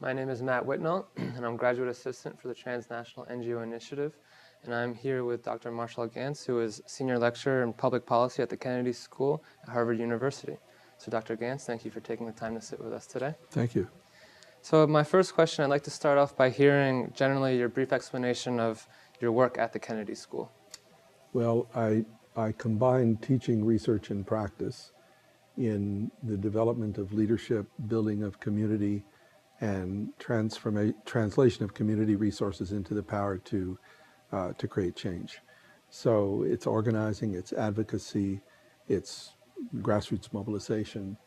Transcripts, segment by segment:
My name is Matt Whitnell, and I'm graduate assistant for the Transnational NGO Initiative. And I'm here with Dr. Marshal Ganz, who is senior lecturer in public policy at the Kennedy School at Harvard University. So Dr. Ganz, thank you for taking the time to sit with us today. Thank you. So my first question, I'd like to start off by hearing generally your brief explanation of your work at the Kennedy School. Well, I combine teaching, research, and practice in the development of leadership, building of community, and translation of community resources into the power to create change. So it's organizing, it's advocacy, it's grassroots mobilization,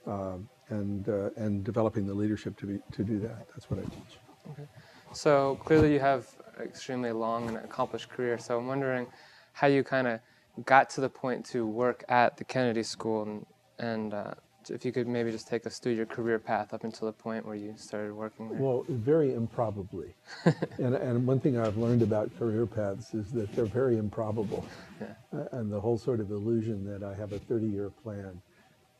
and developing the leadership to do that. That's what I teach. Okay. So clearly you have an extremely long and accomplished career. So I'm wondering how you kind of got to the point to work at the Kennedy School, and if you could maybe just take us through your career path up until the point where you started working there. Well, very improbably. and one thing I've learned about career paths is that they're very improbable. Yeah. And the whole sort of illusion that I have a 30-year plan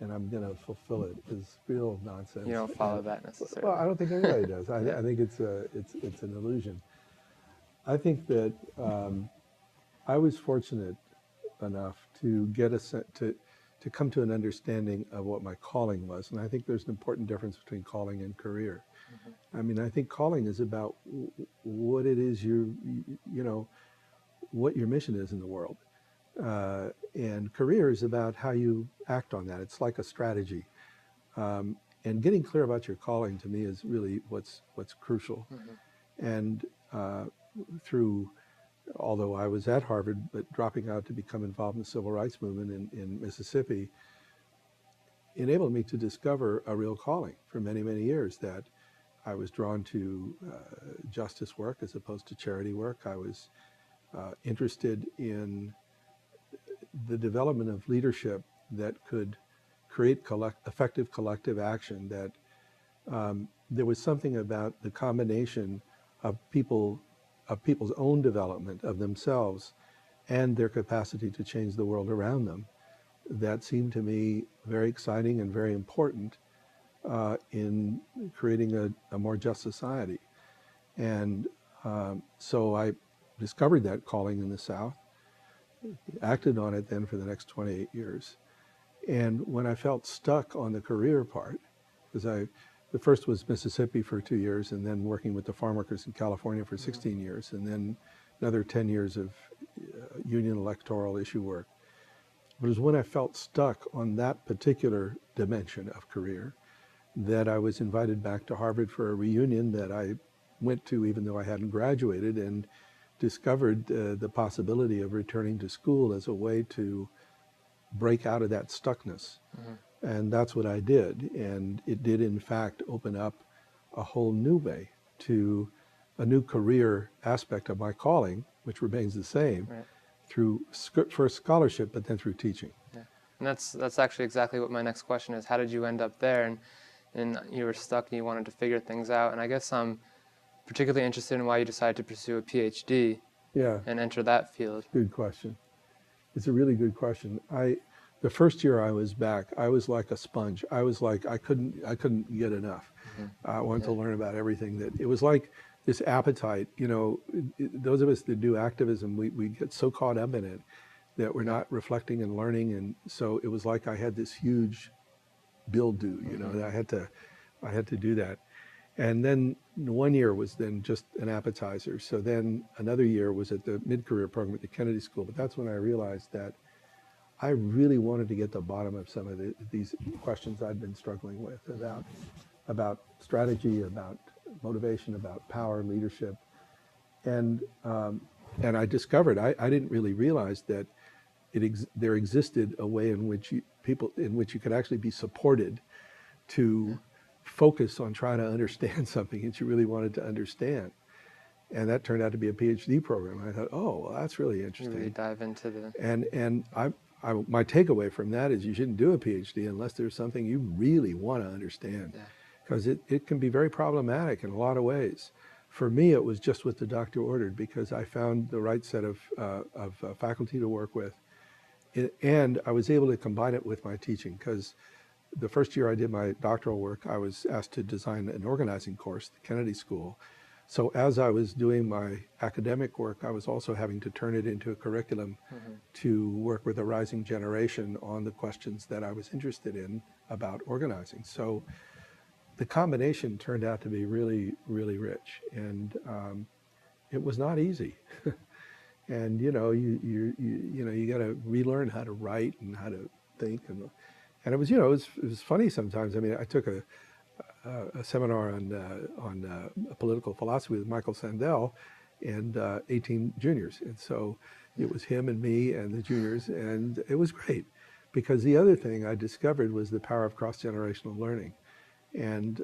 and I'm going to fulfill it is real nonsense. You don't follow that necessarily. Well, I don't think anybody does. I think it's an illusion. I think that I was fortunate enough to get to come to an understanding of what my calling was, and I think there's an important difference between calling and career. Mm-hmm. I mean, I think calling is about what it is what your mission is in the world, and career is about how you act on that. It's like a strategy, and getting clear about your calling to me is really what's crucial. Mm-hmm. And although I was at Harvard, but dropping out to become involved in the civil rights movement in Mississippi enabled me to discover a real calling for many, many years, that I was drawn to justice work as opposed to charity work. I was interested in the development of leadership that could create effective collective action, that there was something about the combination of people's own development of themselves and their capacity to change the world around them that seemed to me very exciting and very important in creating a more just society. And so I discovered that calling in the South, acted on it then for the next 28 years. And when I felt stuck on the career part, because the first was Mississippi for 2 years, and then working with the farm workers in California for 16 years, and then another 10 years of union electoral issue work. But it was when I felt stuck on that particular dimension of career that I was invited back to Harvard for a reunion that I went to even though I hadn't graduated, and discovered the possibility of returning to school as a way to break out of that stuckness. Mm-hmm. And that's what I did. And it did, in fact, open up a whole new way to a new career aspect of my calling, which remains the same, right, through first scholarship, but then through teaching. Yeah. And that's actually exactly what my next question is. How did you end up there? And you were stuck and you wanted to figure things out. And I guess I'm particularly interested in why you decided to pursue a PhD, yeah, and enter that field. Good question. It's a really good question. The first year I was back, I was like a sponge. I was like, I couldn't get enough. Mm-hmm. I wanted to learn about everything. That it was like this appetite, those of us that do activism, we get so caught up in it that we're not reflecting and learning. And so it was like I had this huge bill due, mm-hmm, that I had to do that. And then 1 year was then just an appetizer. So then another year was at the mid-career program at the Kennedy School. But that's when I realized that I really wanted to get to the bottom of some of these questions I'd been struggling with about strategy, about motivation, about power, leadership. And I discovered, I didn't really realize that there existed a way in which you could actually be supported to focus on trying to understand something that you really wanted to understand. And that turned out to be a PhD program. I thought, oh, well, that's really interesting. You really dive into the... And my takeaway from that is you shouldn't do a PhD unless there's something you really want to understand, because it can be very problematic in a lot of ways. For me, it was just what the doctor ordered, because I found the right set of faculty to work with, and I was able to combine it with my teaching, because the first year I did my doctoral work, I was asked to design an organizing course at the Kennedy School. So as I was doing my academic work, I was also having to turn it into a curriculum to work with a rising generation on the questions that I was interested in about organizing. So the combination turned out to be really, really rich, and it was not easy. And you got to relearn how to write and how to think, and it was it was funny sometimes. I mean, I took a seminar on political philosophy with Michael Sandel and 18 juniors, and so it was him and me and the juniors, and it was great because the other thing I discovered was the power of cross-generational learning, and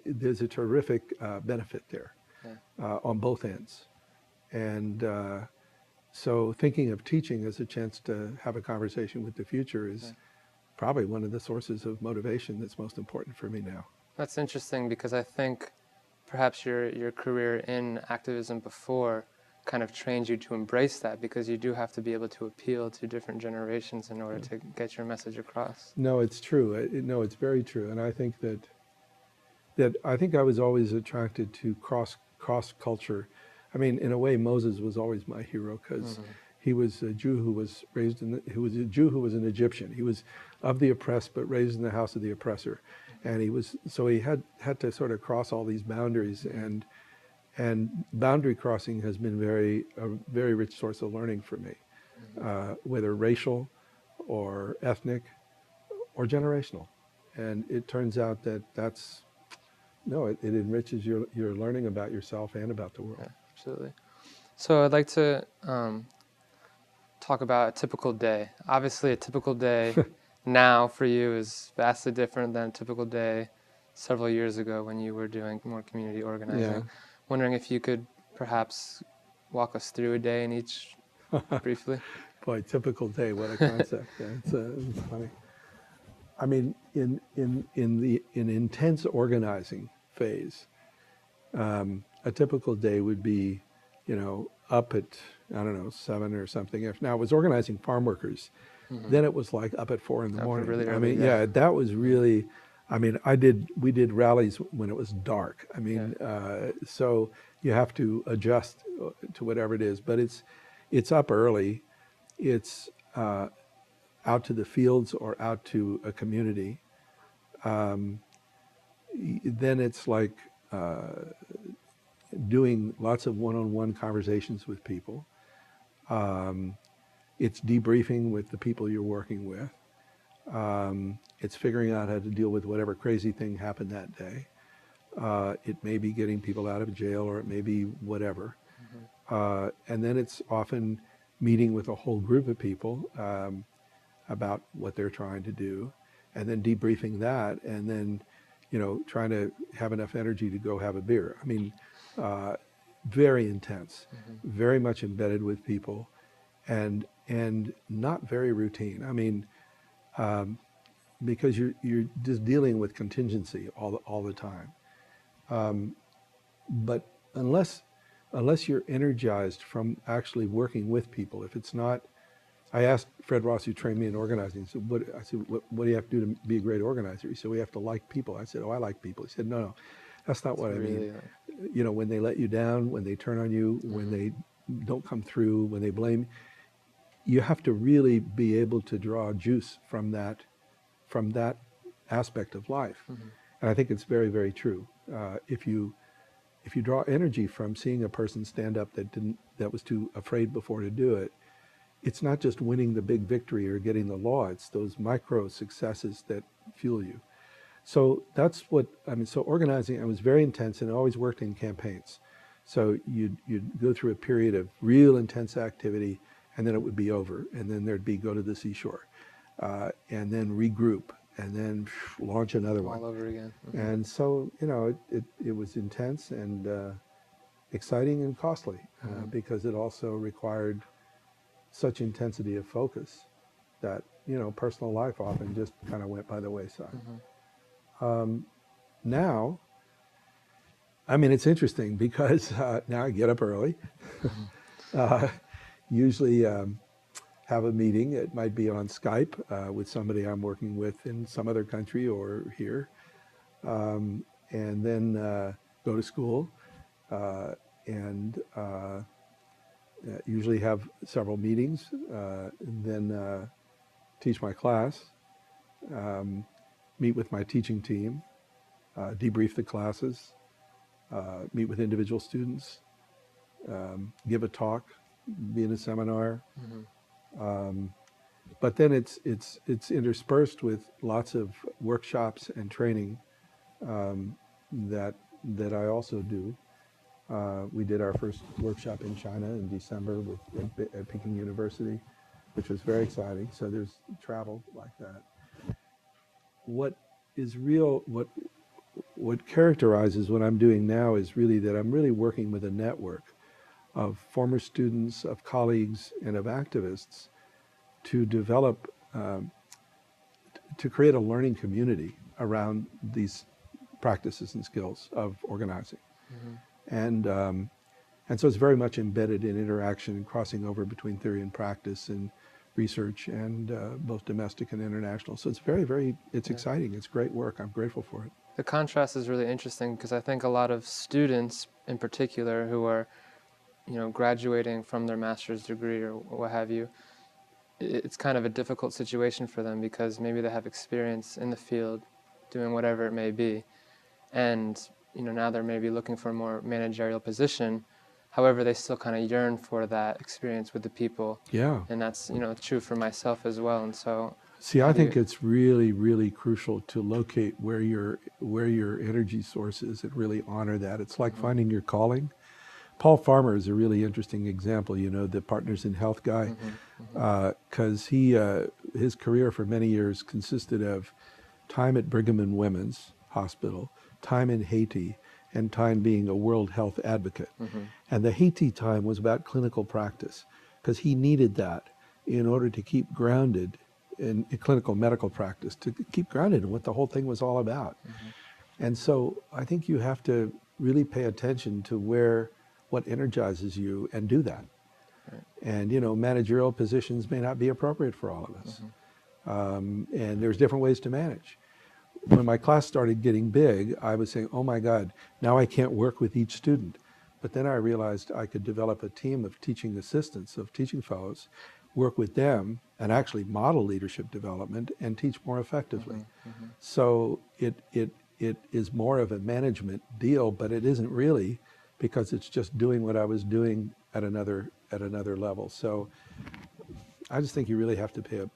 there's a terrific benefit there on both ends, and so thinking of teaching as a chance to have a conversation with the future is probably one of the sources of motivation that's most important for me now. That's interesting because I think perhaps your career in activism before kind of trained you to embrace that, because you do have to be able to appeal to different generations in order to get your message across. No, it's true. No, it's very true. And I think that I was always attracted to cross culture. I mean, in a way, Moses was always my hero because he was a Jew who was raised who was a Jew who was an Egyptian. He was of the oppressed, but raised in the house of the oppressor. And he had to sort of cross all these boundaries, and boundary crossing has been a very rich source of learning for me, whether racial or ethnic or generational. And it turns out that it enriches your learning about yourself and about the world. Yeah, absolutely. So I'd like to talk about a typical day. Obviously, a typical day now for you is vastly different than a typical day several years ago when you were doing more community organizing. Yeah. Wondering if you could perhaps walk us through a day in each briefly. Boy, typical day, what a concept. It's funny. I mean, in intense organizing phase, a typical day would be, up at, I don't know, 7 or something. If now I was organizing farm workers, then it was like up at 4 in the morning. Really early, I mean, that was really, I mean, we did rallies when it was dark. I mean, so you have to adjust to whatever it is, but it's up early. It's out to the fields or out to a community. Then it's like doing lots of one-on-one conversations with people. It's debriefing with the people you're working with. It's figuring out how to deal with whatever crazy thing happened that day. It may be getting people out of jail, or it may be whatever. And then it's often meeting with a whole group of people about what they're trying to do, and then debriefing that, and then trying to have enough energy to go have a beer. I mean, very intense, very much embedded with people, and not very routine. I mean, because you're just dealing with contingency all the time. But unless you're energized from actually working with people, if it's not, I asked Fred Ross, who trained me in organizing, what do you have to do to be a great organizer? He said, we have to like people. I said, oh, I like people. He said, no, that's not what I mean. When they let you down, when they turn on you, when they don't come through, when they blame, you have to really be able to draw juice from that aspect of life. And I think it's very, very true. If you draw energy from seeing a person stand up that was too afraid before to do it, it's not just winning the big victory or getting the law, it's those micro successes that fuel you. So that's what, I mean, so organizing, I was very intense and always worked in campaigns. So you'd go through a period of real intense activity, and then it would be over, and then there'd be go to the seashore, and then regroup, and then launch another one. All over again. And so, it was intense and exciting and costly, because it also required such intensity of focus that, personal life often just kind of went by the wayside. Now, I mean, it's interesting because now I get up early. Usually have a meeting. It might be on Skype with somebody I'm working with in some other country or here, and then go to school and usually have several meetings, and then teach my class, meet with my teaching team, debrief the classes, meet with individual students, give a talk, be in a seminar. But then it's interspersed with lots of workshops and training that I also do. We did our first workshop in China in December at Peking University, which was very exciting. So there's travel like that. What is real, what characterizes what I'm doing now is really that I'm really working with a network of former students, of colleagues, and of activists to develop, to create a learning community around these practices and skills of organizing. And so it's very much embedded in interaction and crossing over between theory and practice and research and both domestic and international. So it's it's exciting. It's great work. I'm grateful for it. The contrast is really interesting because I think a lot of students in particular who are, graduating from their master's degree or what have you, it's kind of a difficult situation for them because maybe they have experience in the field doing whatever it may be. And, now they're maybe looking for a more managerial position. However, they still kind of yearn for that experience with the people. Yeah. And that's, true for myself as well. And so, see, I think it's really, really crucial to locate where your energy source is and really honor that. It's like finding your calling. Paul Farmer is a really interesting example, the Partners in Health guy, because his career for many years consisted of time at Brigham and Women's Hospital, time in Haiti, and time being a World Health advocate. And the Haiti time was about clinical practice, because he needed that in order to keep grounded in clinical medical practice, to keep grounded in what the whole thing was all about. And so I think you have to really pay attention to what energizes you and do that. Right. And managerial positions may not be appropriate for all of us. And there's different ways to manage. When my class started getting big, I was saying, oh my God, now I can't work with each student. But then I realized I could develop a team of teaching assistants, of teaching fellows, work with them and actually model leadership development and teach more effectively. So it is more of a management deal, but it isn't really, because it's just doing what I was doing at another level. So I just think you really have to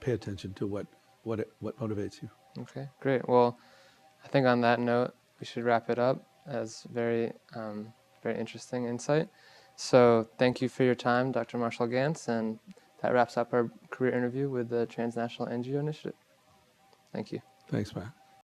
pay attention to what motivates you. Okay, great. Well, I think on that note, we should wrap it up as very interesting insight. So thank you for your time, Dr. Marshal Ganz, and that wraps up our career interview with the Transnational NGO Initiative. Thank you. Thanks, Matt.